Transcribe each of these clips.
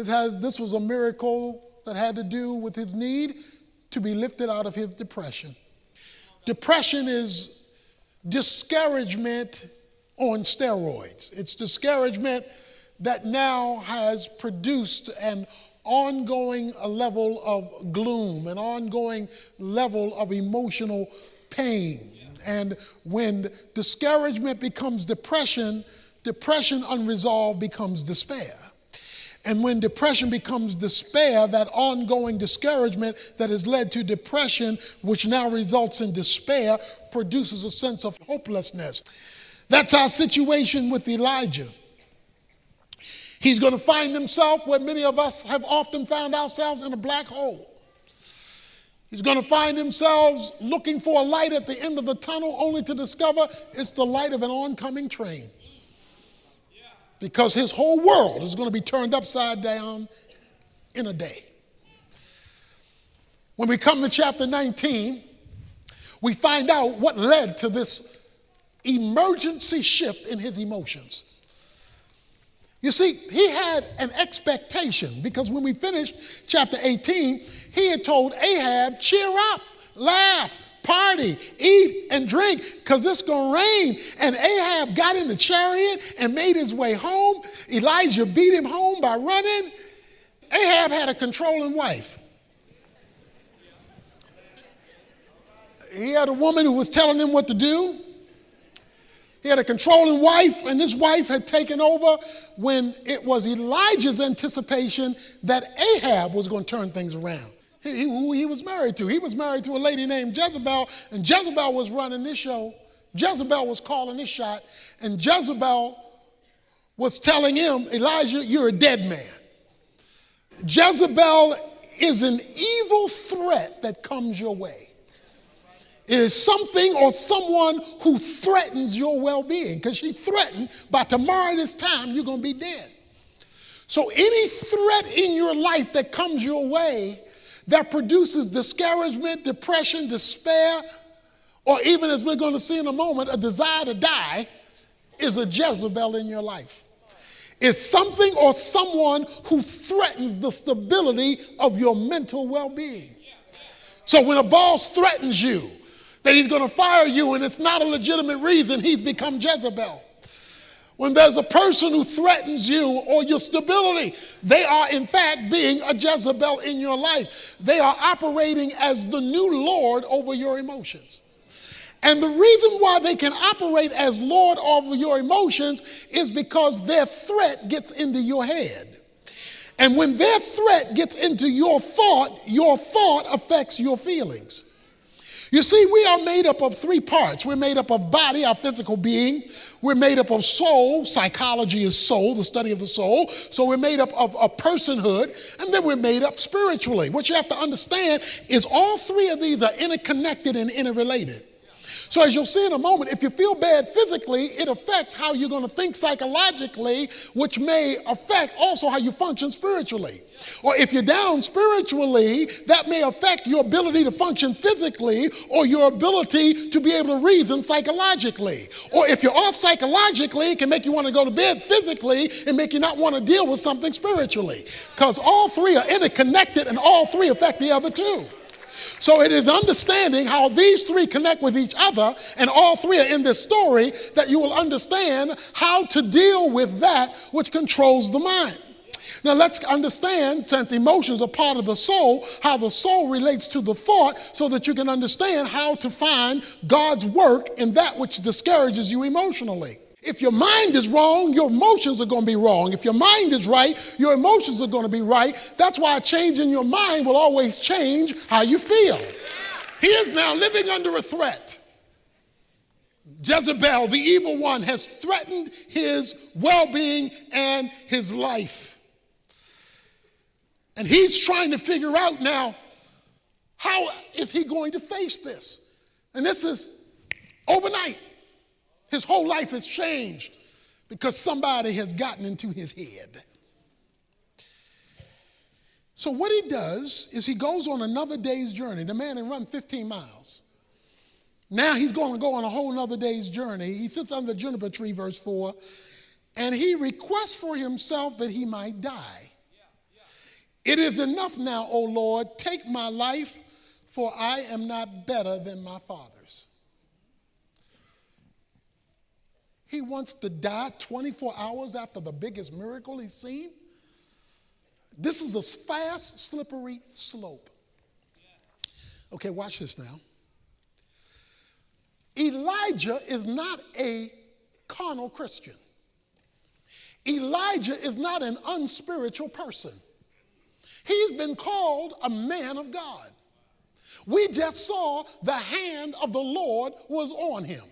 This was a miracle that had to do with his need to be lifted out of his depression. Depression is discouragement on steroids. It's discouragement that now has produced an ongoing level of gloom, an ongoing level of emotional pain. And when discouragement becomes depression, depression unresolved becomes despair. And when depression becomes despair, that ongoing discouragement that has led to depression, which now results in despair, produces a sense of hopelessness. That's our situation with Elijah. He's going to find himself where many of us have often found ourselves, in a black hole. He's going to find himself looking for a light at the end of the tunnel, only to discover it's the light of an oncoming train. Because his whole world is going to be turned upside down in a day. When we come to chapter 19, we find out what led to this emergency shift in his emotions. You see, he had an expectation, because when we finished chapter 18, he had told Ahab, cheer up, laugh, party, eat, and drink, because it's going to rain. And Ahab got in the chariot and made his way home. Elijah beat him home by running. Ahab had a controlling wife. He had a woman who was telling him what to do. He had a controlling wife, and this wife had taken over when it was Elijah's anticipation that Ahab was going to turn things around. Who he was married to. He was married to a lady named Jezebel, and Jezebel was running this show. Jezebel was calling this shot, and Jezebel was telling him, Elijah, you're a dead man. Jezebel is an evil threat that comes your way. It is something or someone who threatens your well-being, because she threatened by tomorrow this time you're going to be dead. So any threat in your life that comes your way that produces discouragement, depression, despair, or even, as we're going to see in a moment, a desire to die, is a Jezebel in your life. It's something or someone who threatens the stability of your mental well-being. So when a boss threatens you that he's going to fire you and it's not a legitimate reason, he's become Jezebel. When there's a person who threatens you or your stability, they are in fact being a Jezebel in your life. They are operating as the new Lord over your emotions. And the reason why they can operate as Lord over your emotions is because their threat gets into your head. And when their threat gets into your thought affects your feelings. You see, we are made up of three parts. We're made up of body, our physical being. We're made up of soul. Psychology is soul, the study of the soul. So we're made up of a personhood, and then we're made up spiritually. What you have to understand is all three of these are interconnected and interrelated. So as you'll see in a moment, if you feel bad physically, it affects how you're going to think psychologically, which may affect also how you function spiritually. Or if you're down spiritually, that may affect your ability to function physically or your ability to be able to reason psychologically. Or if you're off psychologically, it can make you want to go to bed physically and make you not want to deal with something spiritually. Because all three are interconnected and all three affect the other two. So it is understanding how these three connect with each other, and all three are in this story, that you will understand how to deal with that which controls the mind. Now let's understand, since emotions are part of the soul, how the soul relates to the thought, so that you can understand how to find God's work in that which discourages you emotionally. If your mind is wrong, your emotions are going to be wrong. If your mind is right, your emotions are going to be right. That's why a change in your mind will always change how you feel. He is now living under a threat. Jezebel, the evil one, has threatened his well-being and his life. And he's trying to figure out now, how is he going to face this? And this is overnight. His whole life has changed because somebody has gotten into his head. So what he does is he goes on another day's journey. The man had run 15 miles. Now he's going to go on a whole nother day's journey. He sits under the juniper tree, verse 4, and he requests for himself that he might die. It is enough now, O Lord, take my life, for I am not better than my fathers. He wants to die 24 hours after the biggest miracle he's seen. This is a fast, slippery slope. Okay, watch this now. Elijah is not a carnal Christian. Elijah is not an unspiritual person. He's been called a man of God. We just saw the hand of the Lord was on him.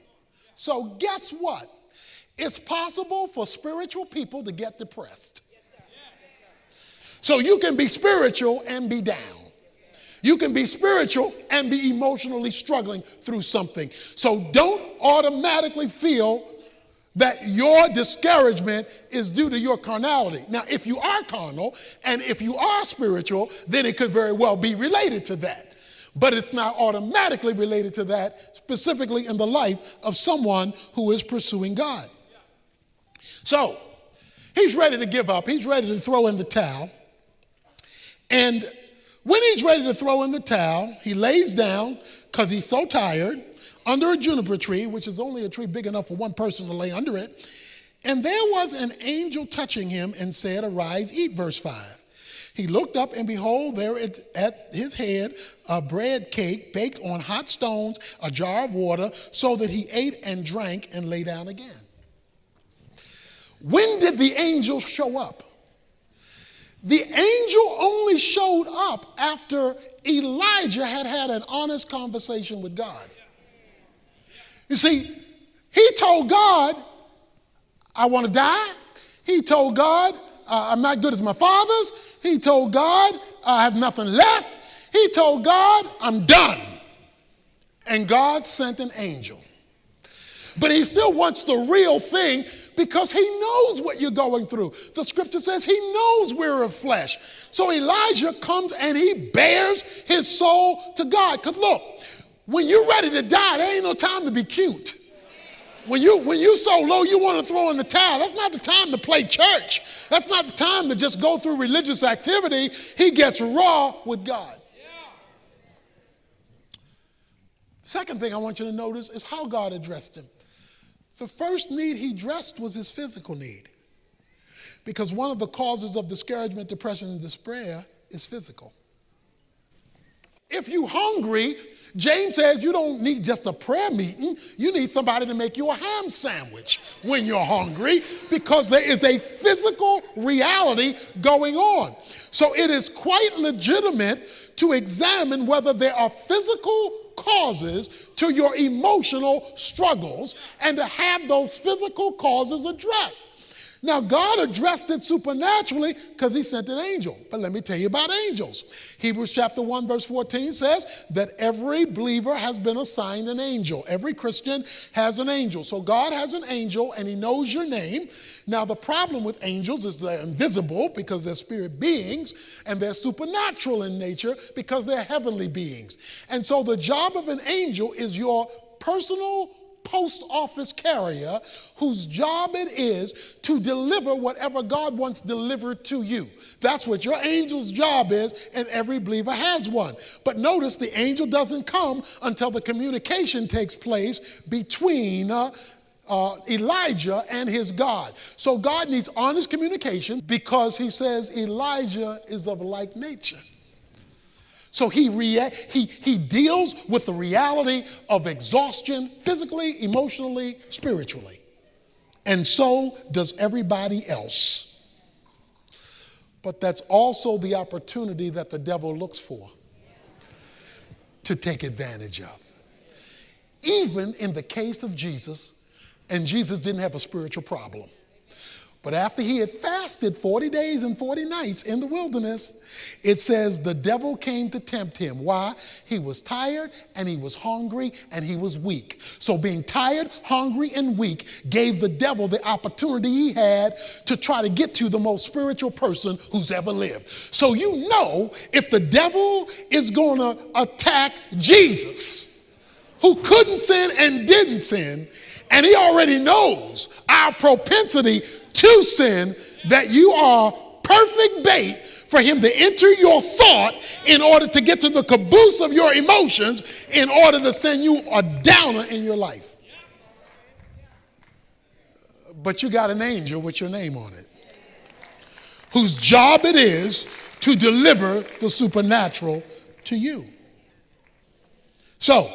So guess what? It's possible for spiritual people to get depressed. So you can be spiritual and be down. You can be spiritual and be emotionally struggling through something. So don't automatically feel that your discouragement is due to your carnality. Now, if you are carnal and if you are spiritual, then it could very well be related to that. But it's not automatically related to that, specifically in the life of someone who is pursuing God. So, he's ready to give up. He's ready to throw in the towel. And when he's ready to throw in the towel, he lays down because he's so tired under a juniper tree, which is only a tree big enough for one person to lay under it. And there was an angel touching him and said, arise, eat, verse 5. He looked up, and behold, there at his head a bread cake baked on hot stones, a jar of water, so that he ate and drank and lay down again. When did the angel show up? The angel only showed up after Elijah had had an honest conversation with God. You see, he told God, I want to die. He told God, I'm not good as my fathers. He told God, I have nothing left. He told God, I'm done. And God sent an angel. But he still wants the real thing because he knows what you're going through. The scripture says he knows we're of flesh. So Elijah comes and he bears his soul to God. Because look, when you're ready to die, there ain't no time to be cute. When you so low you want to throw in the towel, that's not the time to play church. That's not the time to just go through religious activity. He gets raw with God. Second thing I want you to notice is how God addressed him. The first need he addressed was his physical need. Because one of the causes of discouragement, depression, and despair is physical. If you're hungry, James says you don't need just a prayer meeting. You need somebody to make you a ham sandwich when you're hungry, because there is a physical reality going on. So it is quite legitimate to examine whether there are physical causes to your emotional struggles and to have those physical causes addressed. Now, God addressed it supernaturally because he sent an angel. But let me tell you about angels. Hebrews chapter 1 verse 14 says that every believer has been assigned an angel. Every Christian has an angel. So God has an angel and he knows your name. Now, the problem with angels is they're invisible because they're spirit beings, and they're supernatural in nature because they're heavenly beings. And so the job of an angel is your personal post office carrier whose job it is to deliver whatever God wants delivered to you. That's what your angel's job is, and every believer has one. But notice the angel doesn't come until the communication takes place between Elijah and his God. So God needs honest communication because he says Elijah is of like nature. So he deals with the reality of exhaustion physically, emotionally, spiritually. And so does everybody else. But that's also the opportunity that the devil looks for to take advantage of. Even in the case of Jesus, and Jesus didn't have a spiritual problem. But after he had fasted 40 days and 40 nights in the wilderness, it says the devil came to tempt him. Why? He was tired and he was hungry and he was weak. So being tired, hungry, and weak gave the devil the opportunity he had to try to get to the most spiritual person who's ever lived. So you know, if the devil is going to attack Jesus, who couldn't sin and didn't sin, and he already knows our propensity to sin, that you are perfect bait for him to enter your thought in order to get to the caboose of your emotions in order to send you a downer in your life. But you got an angel with your name on it, whose job it is to deliver the supernatural to you. So,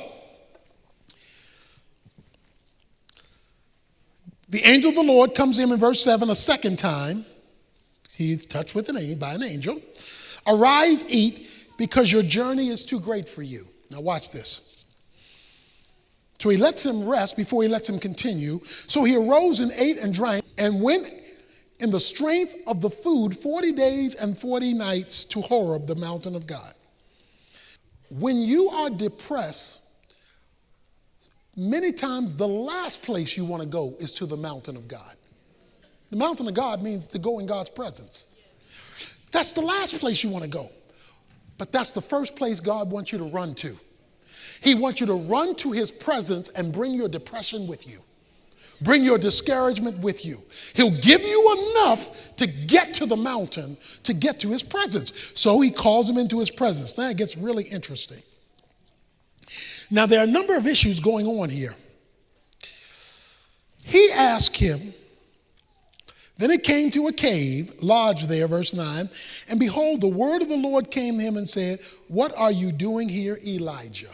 the angel of the Lord comes in verse 7 a second time. He's touched with by an angel. Arise, eat, because your journey is too great for you. Now watch this. So he lets him rest before he lets him continue. So he arose and ate and drank and went in the strength of the food 40 days and 40 nights to Horeb, the mountain of God. When you are depressed, many times the last place you want to go is to the mountain of God. The mountain of God means to go in God's presence. That's the last place you want to go. But that's the first place God wants you to run to. He wants you to run to his presence and bring your depression with you. Bring your discouragement with you. He'll give you enough to get to the mountain, to get to his presence. So he calls him into his presence. Now it gets really interesting. Now there are a number of issues going on here. He asked him, then it came to a cave, lodged there, verse 9, and behold, the word of the Lord came to him and said, what are you doing here, Elijah?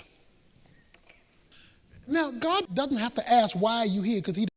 Now, God doesn't have to ask, why are you here? Because he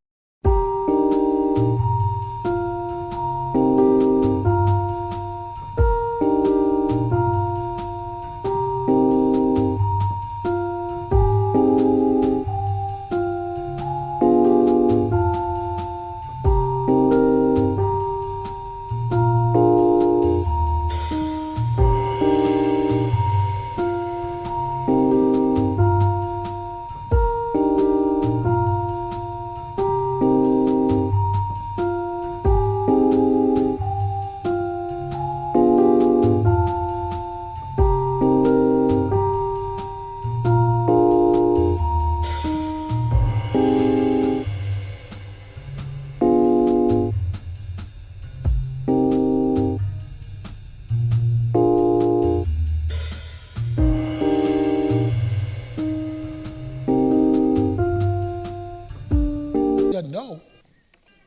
doesn't know,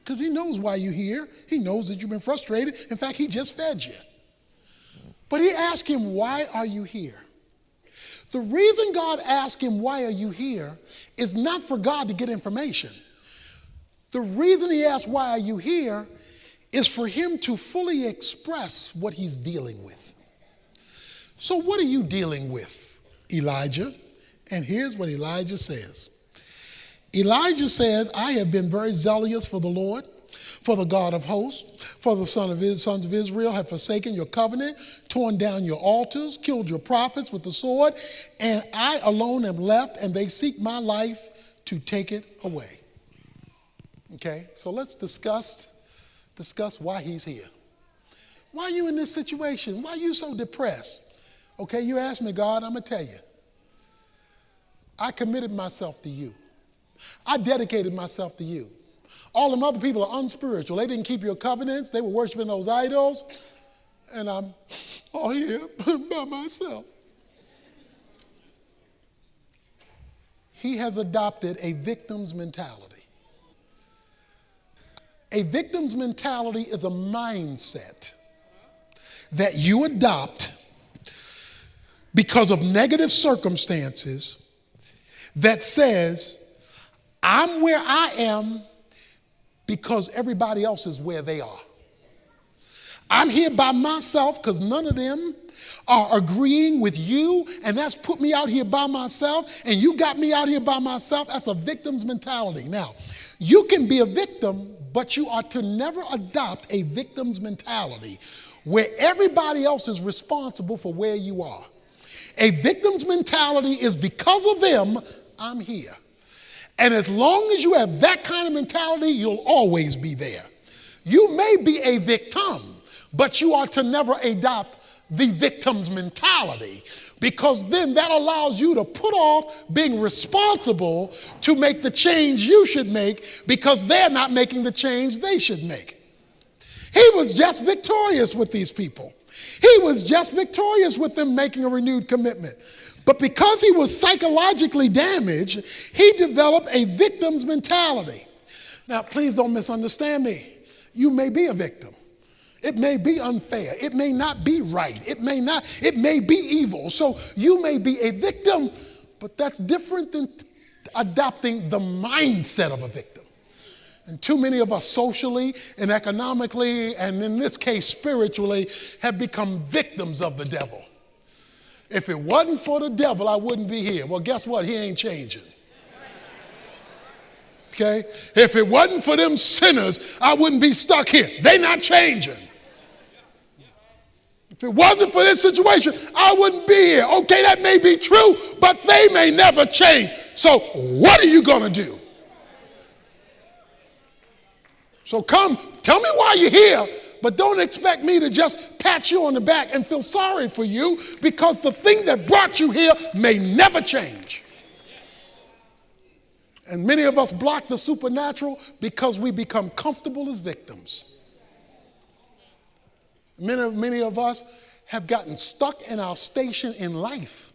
because he knows why you're here. He knows that you've been frustrated. In fact, he just fed you. But he asked him, why are you here? The reason God asked him, why are you here, is not for God to get information. The reason he asked, why are you here, is for him to fully express what he's dealing with. So what are you dealing with, Elijah? And here's what Elijah says. Elijah says, I have been very zealous for the Lord, for the God of hosts, for the sons of Israel have forsaken your covenant, torn down your altars, killed your prophets with the sword, and I alone am left, and they seek my life to take it away. Okay, so let's discuss why he's here. Why are you in this situation? Why are you so depressed? Okay, you ask me, God, I'm going to tell you. I committed myself to you. I dedicated myself to you. All them other people are unspiritual. They didn't keep your covenants. They were worshiping those idols. And I'm all here by myself. He has adopted a victim's mentality. A victim's mentality is a mindset that you adopt because of negative circumstances that says, I'm where I am because everybody else is where they are. I'm here by myself because none of them are agreeing with you, and that's put me out here by myself, and you got me out here by myself. That's a victim's mentality. Now, you can be a victim, but you are to never adopt a victim's mentality where everybody else is responsible for where you are. A victim's mentality is because of them, I'm here. And as long as you have that kind of mentality, you'll always be there. You may be a victim, but you are to never adopt the victim's mentality, because then that allows you to put off being responsible to make the change you should make because they're not making the change they should make. He was just victorious with these people. He was just victorious with them making a renewed commitment. But because he was psychologically damaged, he developed a victim's mentality. Now, please don't misunderstand me. You may be a victim. It may be unfair. It may not be right. It may be evil. So you may be a victim, but that's different than adopting the mindset of a victim. And too many of us socially and economically, and in this case spiritually, have become victims of the devil. If it wasn't for the devil, I wouldn't be here. Well, guess what? He ain't changing. Okay? If it wasn't for them sinners, I wouldn't be stuck here. They're not changing. If it wasn't for this situation, I wouldn't be here. Okay, that may be true, but they may never change. So what are you going to do? So come, tell me why you're here, but don't expect me to just pat you on the back and feel sorry for you, because the thing that brought you here may never change. And many of us block the supernatural because we become comfortable as victims. Many of us have gotten stuck in our station in life.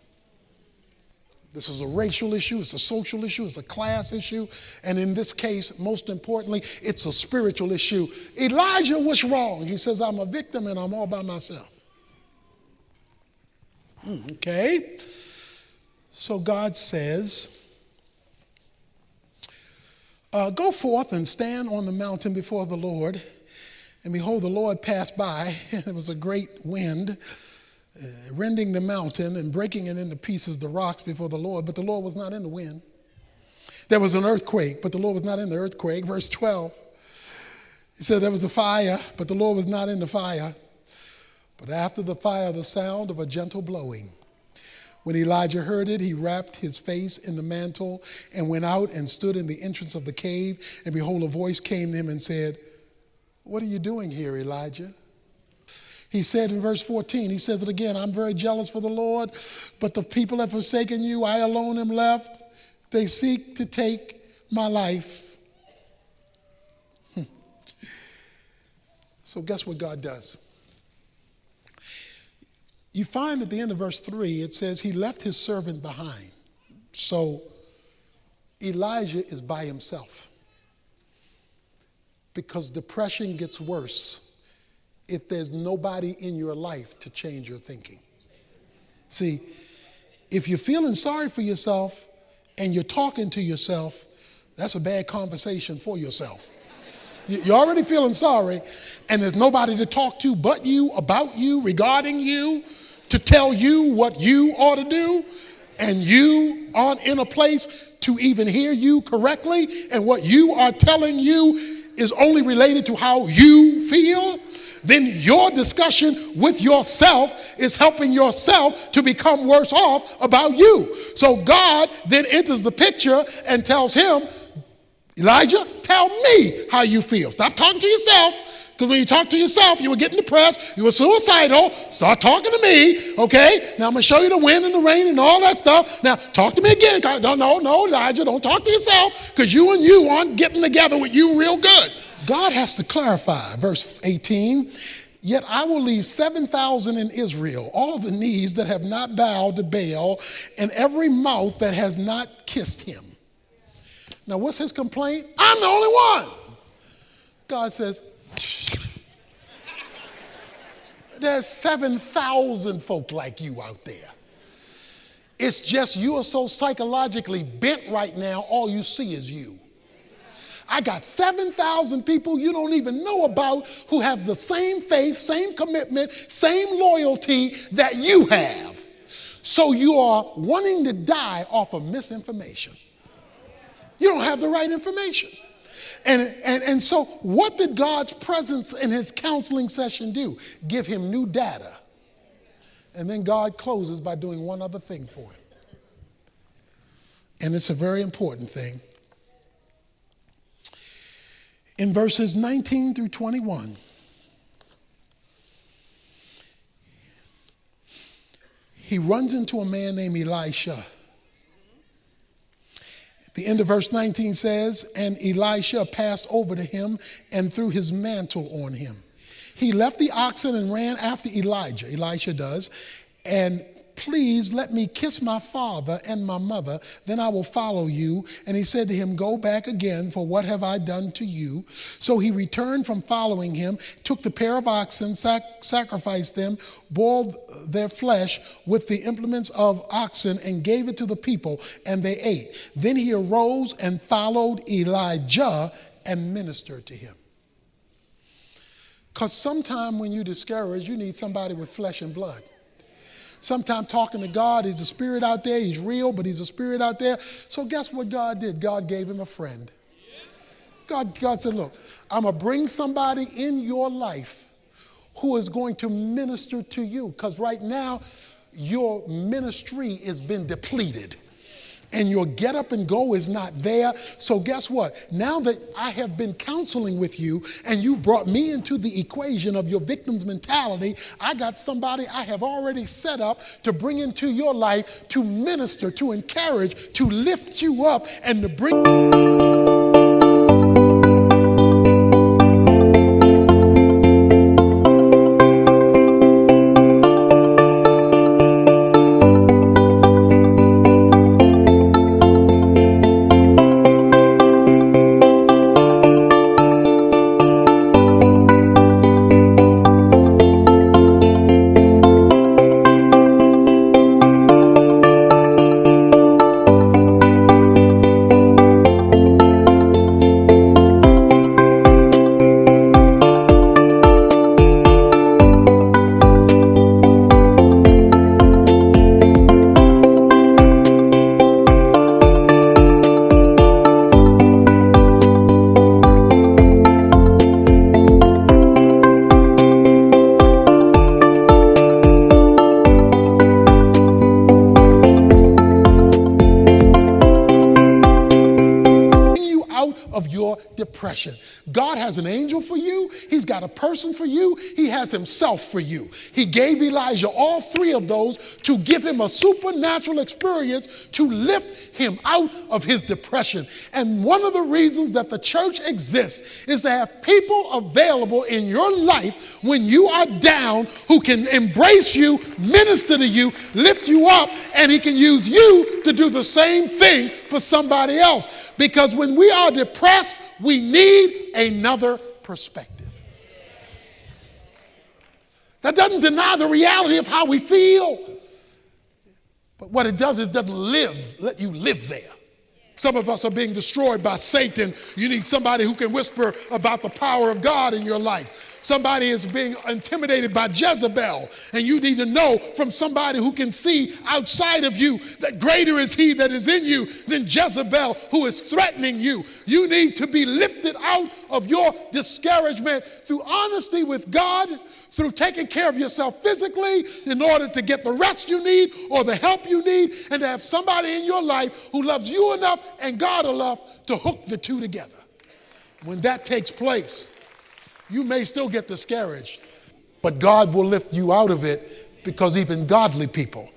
This is a racial issue, it's a social issue, it's a class issue, and in this case, most importantly, it's a spiritual issue. Elijah was wrong. He says, I'm a victim and I'm all by myself. Okay. So God says, go forth and stand on the mountain before the Lord. And behold, the Lord passed by, and it was a great wind, rending the mountain and breaking it into pieces, the rocks before the Lord. But the Lord was not in the wind. There was an earthquake, but the Lord was not in the earthquake. Verse 12, he said there was a fire, but the Lord was not in the fire. But after the fire, the sound of a gentle blowing. When Elijah heard it, he wrapped his face in the mantle and went out and stood in the entrance of the cave. And behold, a voice came to him and said, what are you doing here, Elijah? He said in verse 14, he says it again, I'm very jealous for the Lord, but the people have forsaken you. I alone am left. They seek to take my life. So guess what God does? You find at the end of verse 3, it says he left his servant behind. So Elijah is by himself. Because depression gets worse if there's nobody in your life to change your thinking. See, if you're feeling sorry for yourself and you're talking to yourself, that's a bad conversation for yourself. You're already feeling sorry, and there's nobody to talk to but you, about you, regarding you, to tell you what you ought to do, and you aren't in a place to even hear you correctly, and what you are telling you is only related to how you feel, then your discussion with yourself is helping yourself to become worse off about you. So God then enters the picture and tells him, Elijah, tell me how you feel. Stop talking to yourself, because when you talk to yourself, you were getting depressed, you were suicidal. Start talking to me, okay? Now I'm going to show you the wind and the rain and all that stuff. Now talk to me again. No, Elijah, don't talk to yourself, because you and you aren't getting together with you real good. God has to clarify. Verse 18, yet I will leave 7,000 in Israel, all the knees that have not bowed to Baal, and every mouth that has not kissed him. Now, what's his complaint? I'm the only one. God says, there's 7,000 folk like you out there. It's just you are so psychologically bent right now, all you see is you. I got 7,000 people you don't even know about who have the same faith, same commitment, same loyalty that you have. So you are wanting to die off of misinformation. You don't have the right information. And so what did God's presence in his counseling session do? Give him new data. And then God closes by doing one other thing for him. And it's a very important thing. In verses 19 through 21, he runs into a man named Elisha. The end of verse 19 says, and Elisha passed over to him and threw his mantle on him. He left the oxen and ran after Elijah. Elisha does. And please let me kiss my father and my mother, then I will follow you. And he said to him, go back again, for what have I done to you? So he returned from following him, took the pair of oxen, sacrificed them, boiled their flesh with the implements of oxen, and gave it to the people, and they ate. Then he arose and followed Elijah and ministered to him. Because sometime when you're discouraged, you need somebody with flesh and blood. Sometimes talking to God, he's a spirit out there, he's real, but he's a spirit out there. So guess what God did? God gave him a friend. God said, look, I'm going to bring somebody in your life who is going to minister to you. Because right now, your ministry has been depleted. And your get up and go is not there. So guess what? Now that I have been counseling with you and you brought me into the equation of your victim's mentality, I got somebody I have already set up to bring into your life to minister, to encourage, to lift you up, and to bring... of your depression. God has an angel for you. He's got a person for you. He has himself for you. He gave Elijah all three of those to give him a supernatural experience to lift him out of his depression. And one of the reasons that the church exists is to have people available in your life when you are down who can embrace you, minister to you, lift you up, and he can use you to do the same thing for somebody else. Because when we are depressed, we need another perspective. That doesn't deny the reality of how we feel. But what it does is it doesn't let you live there. Some of us are being destroyed by Satan. You need somebody who can whisper about the power of God in your life. Somebody is being intimidated by Jezebel, and you need to know from somebody who can see outside of you that greater is he that is in you than Jezebel who is threatening you. You need to be lifted out of your discouragement through honesty with God, through taking care of yourself physically in order to get the rest you need or the help you need, and to have somebody in your life who loves you enough and God enough to hook the two together. When that takes place, you may still get discouraged, but God will lift you out of it, because even godly people